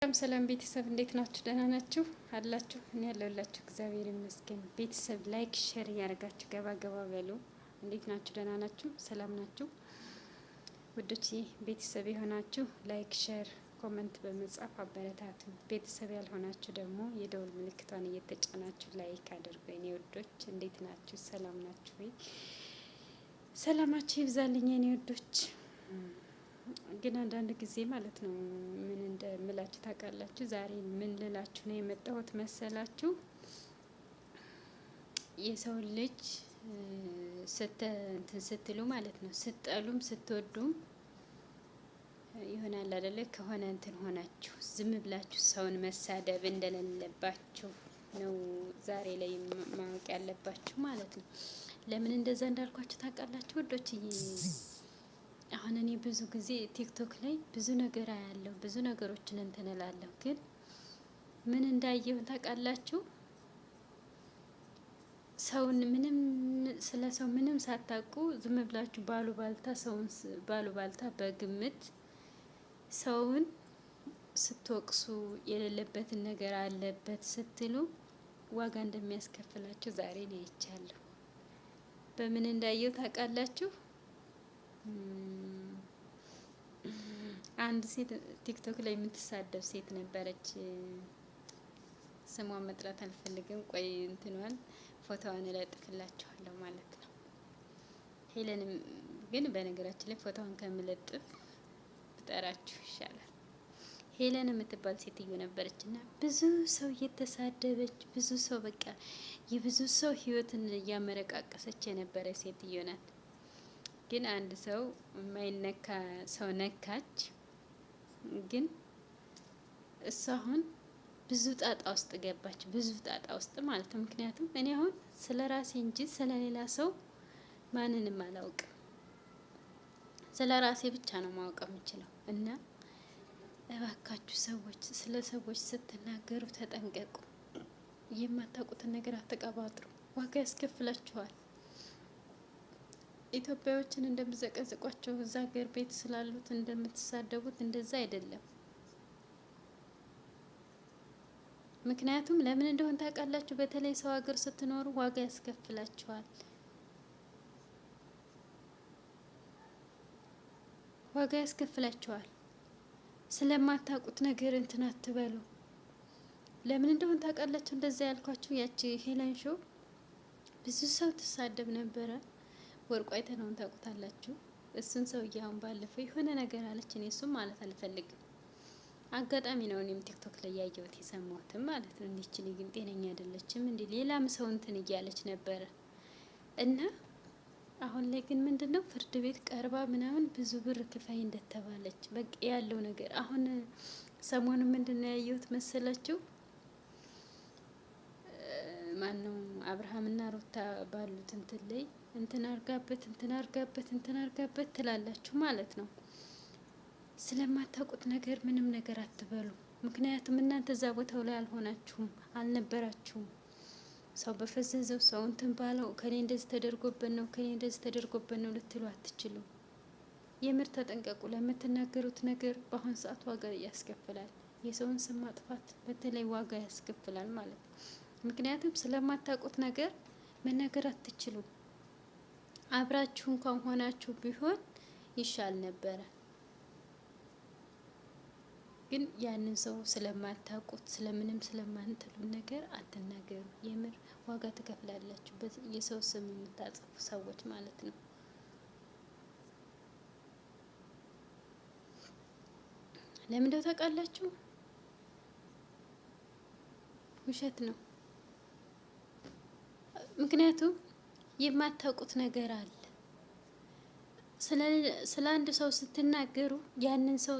ሰላም ቤተሰብ እንዴት ናችሁ? ደህና ናችሁ አላችሁ? እኔ ያለሁላችሁ እግዚአብሔር ይመስገን። ቤተሰብ ላይክ ሼር እያደረጋችሁ ገባ ገባ በሉ። እንዴት ናችሁ? ደህና ናችሁ? ሰላም ናችሁ? ውዶች ቤተሰብ የሆናችሁ ላይክ ሼር ኮመንት በመጻፍ አበረታቱ። ቤተሰብ ያልሆናችሁ ደግሞ የደውል ምልክቷን እየተጫናችሁ ላይክ አድርጉ። እኔ ውዶች እንዴት ናችሁ? ሰላም ናችሁ ወይ? ሰላማችሁ ይብዛልኝ የኔ ውዶች። ግን አንዳንድ ጊዜ ማለት ነው ምን እንደምላችሁ ታውቃላችሁ? ዛሬ ምን ልላችሁ ነው የመጣሁት መሰላችሁ? የሰው ልጅ ስትሉ ማለት ነው ስትጠሉም ስትወዱም ይሆናል አይደለ? ከሆነ እንትን ሆናችሁ ዝም ብላችሁ ሰውን መሳደብ እንደሌለባችሁ ነው ዛሬ ላይ ማወቅ ያለባችሁ ማለት ነው። ለምን እንደዛ እንዳልኳችሁ ታውቃላችሁ ወዶችዬ? አሁን እኔ ብዙ ጊዜ ቲክቶክ ላይ ብዙ ነገር አያለሁ፣ ብዙ ነገሮችን እንትን እላለሁ። ግን ምን እንዳየሁ ታውቃላችሁ? ሰውን ምንም ስለ ሰው ምንም ሳታውቁ ዝም ብላችሁ ባሉባልታ በግምት ሰውን ስትወቅሱ የሌለበትን ነገር አለበት ስትሉ ዋጋ እንደሚያስከፍላችሁ ዛሬ ነው አይቻለሁ። በምን እንዳየሁ ታውቃላችሁ? አንድ ሴት ቲክቶክ ላይ የምትሳደብ ሴት ነበረች። ስሟን መጥራት አልፈልግም። ቆይ እንትኗን ፎቶዋን እለጥፍላችኋለሁ ማለት ነው። ሄለንም ግን በነገራችን ላይ ፎቶዋን ከምለጥፍ ብጠራችሁ ይሻላል። ሄለን የምትባል ሴትዮ ነበረች እና ብዙ ሰው እየተሳደበች ብዙ ሰው በቃ የብዙ ሰው ህይወትን እያመረቃቀሰች የነበረ ሴትዮ ናት። ግን አንድ ሰው የማይነካ ሰው ነካች። ግን እሷ አሁን ብዙ ጣጣ ውስጥ ገባች፣ ብዙ ጣጣ ውስጥ ማለት ነው። ምክንያቱም እኔ አሁን ስለ ራሴ እንጂ ስለ ሌላ ሰው ማንንም አላውቅም። ስለ ራሴ ብቻ ነው ማወቅ የምችለው። እና እባካችሁ ሰዎች ስለ ሰዎች ስትናገሩ ተጠንቀቁ። የማታውቁትን ነገር አትቀባጥሩ፣ ዋጋ ያስከፍላችኋል። ኢትዮጵያዎችን እንደምዘቀዝቋቸው እዛ ሀገር ቤት ስላሉት እንደምትሳደቡት እንደዛ አይደለም። ምክንያቱም ለምን እንደሆነ ታውቃላችሁ? በተለይ ሰው ሀገር ስትኖሩ ዋጋ ያስከፍላችኋል። ዋጋ ያስከፍላችኋል። ስለማታውቁት ነገር እንትን አትበሉ። ለምን እንደሆነ ታውቃላችሁ? እንደዛ ያልኳችሁ ያቺ ሄለን ሾው ብዙ ሰው ትሳደብ ነበረ። ወርቁ አይተነውን ታውቁታላችሁ። እሱን ሰውዬ አሁን ባለፈው የሆነ ነገር አለች። እኔ እሱም ማለት አልፈልግም። አጋጣሚ ነው እኔም ቲክቶክ ላይ ያየሁት የሰማሁትም ማለት ነው። እንዲችል ግን ጤነኛ አይደለችም እንዲ ሌላም ሰው እንትን እያለች ነበረ። እና አሁን ላይ ግን ምንድነው ፍርድ ቤት ቀርባ ምናምን ብዙ ብር ክፈይ እንደተባለች በቃ ያለው ነገር አሁን ሰሞኑን ምንድነው ያየሁት መሰላችሁ? ማነው አብርሃምና ሩታ ባሉት እንትን ላይ እንትን አርጋበት ትላላችሁ ማለት ነው። ስለማታውቁት ነገር ምንም ነገር አትበሉ። ምክንያቱም እናንተ እዛ ቦታው ላይ አልነበራችሁም። ሰው በፈዘዘው ሰው እንትን ባለው ከኔ እንደዚህ ተደርጎበት ነው ልትሉ አትችሉም። የምር ተጠንቀቁ። ለምትናገሩት ነገር በአሁን ሰዓት ዋጋ ያስከፍላል። የሰውን ስም ማጥፋት በተለይ ዋጋ ያስከፍላል ማለት ነው። ምክንያቱም ስለማታውቁት ነገር መናገር አትችሉም። አብራችሁ እንኳን ሆናችሁ ቢሆን ይሻል ነበረ። ግን ያንን ሰው ስለማታውቁት ስለምንም ስለማንትሉ ነገር አትናገሩ። የምር ዋጋ ትከፍላላችሁ። የሰው ስም የምታጽፉ ሰዎች ማለት ነው። ለምን እንደው ታውቃላችሁ? ውሸት ነው። ምክንያቱም የማታውቁት ነገር አለ። ስለ አንድ ሰው ስትናገሩ ያንን ሰው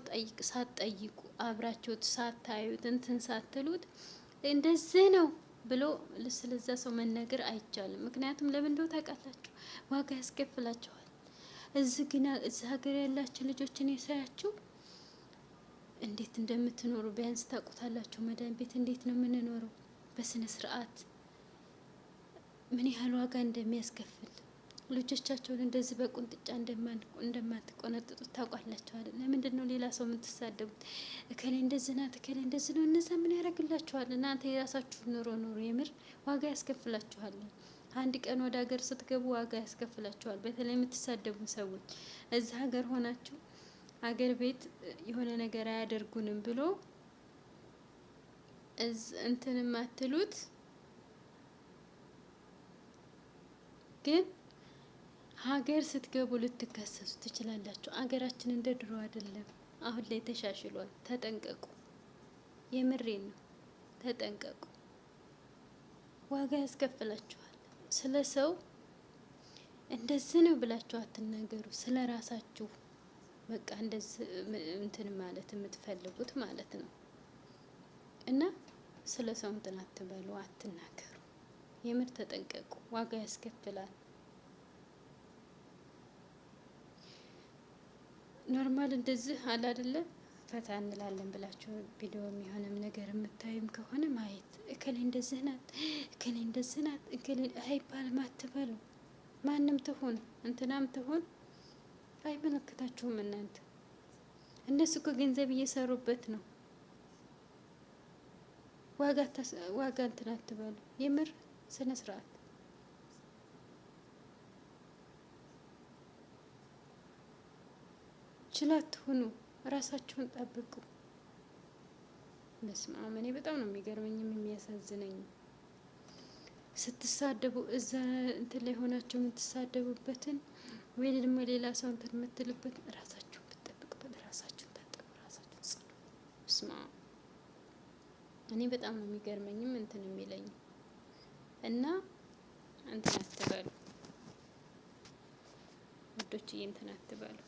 ሳትጠይቁ አብራችሁት ሳታዩት እንትን ሳትሉት እንደዚህ ነው ብሎ ስለዛ ሰው መናገር አይቻልም። ምክንያቱም ለምን እንደው ታውቃላችሁ? ዋጋ ያስከፍላችኋል። እዚህ ሀገር ያላችሁ ልጆችን የሳያችሁ እንዴት እንደምትኖሩ ቢያንስ ታውቁታላችሁ። መዳን ቤት እንዴት ነው የምንኖረው በስነ ስርዓት ምን ያህል ዋጋ እንደሚያስከፍል ልጆቻቸውን እንደዚህ በቁንጥጫ እንደማትቆነጥጡት ታውቃላችኋል። ለምንድን ነው ሌላ ሰው የምትሳደቡት? እከሌ እንደዚህ ናት፣ እከሌ እንደዚህ ነው። እነዛ ምን ያደርግላችኋል? እናንተ የራሳችሁ ኑሮ ኑሮ። የምር ዋጋ ያስከፍላችኋል። አንድ ቀን ወደ ሀገር ስትገቡ ዋጋ ያስከፍላችኋል። በተለይ የምትሳደቡ ሰዎች እዚህ ሀገር ሆናችሁ ሀገር ቤት የሆነ ነገር አያደርጉንም ብሎ እንትን የማትሉት ግን ሀገር ስትገቡ ልትከሰሱ ትችላላችሁ። ሀገራችን እንደ ድሮ አይደለም። አሁን ላይ ተሻሽሏል። ተጠንቀቁ። የምሬን ነው። ተጠንቀቁ። ዋጋ ያስከፍላችኋል። ስለ ሰው እንደዚህ ነው ብላችሁ አትናገሩ። ስለ ራሳችሁ በቃ እንደዚህ እንትን ማለት የምትፈልጉት ማለት ነው። እና ስለ ሰው እንትን አትበሉ፣ አትናገሩ። የምር ተጠንቀቁ። ዋጋ ያስከፍላል። ኖርማል እንደዚህ አለ አይደለ? ፈታ እንላለን ብላችሁ ቪዲዮ የሚሆንም ነገር የምታዩም ከሆነ ማየት እከሌ እንደዚህ ናት፣ እከሌ እንደዚህ ናት፣ እከሌ አይባልም አትበሉ። ማንም ትሁን እንትናም ትሁን አይመለከታችሁም። እናንተ እነሱ እኮ ገንዘብ እየሰሩበት ነው። ዋጋ እንትን አትበሉ። የምር ስነ ስርዓት ችላት ሁኑ። ራሳችሁን ጠብቁ። በስመ አብ። እኔ በጣም ነው የሚገርመኝም የሚያሳዝነኝ ስትሳደቡ እዛ እንትን ላይ ሆናችሁ የምትሳደቡበትን ወይ ደግሞ ሌላ ሰው እንትን የምትልበት ራሳችሁን ብትጠብቁበት፣ ራሳችሁን ታጠቡ፣ ራሳችሁን ጽዱ። በስመ አብ። እኔ በጣም ነው የሚገርመኝም እንትን የሚለኝ እና እንትን አትበሉ ውዶችዬ፣ እንትን አትበሉ።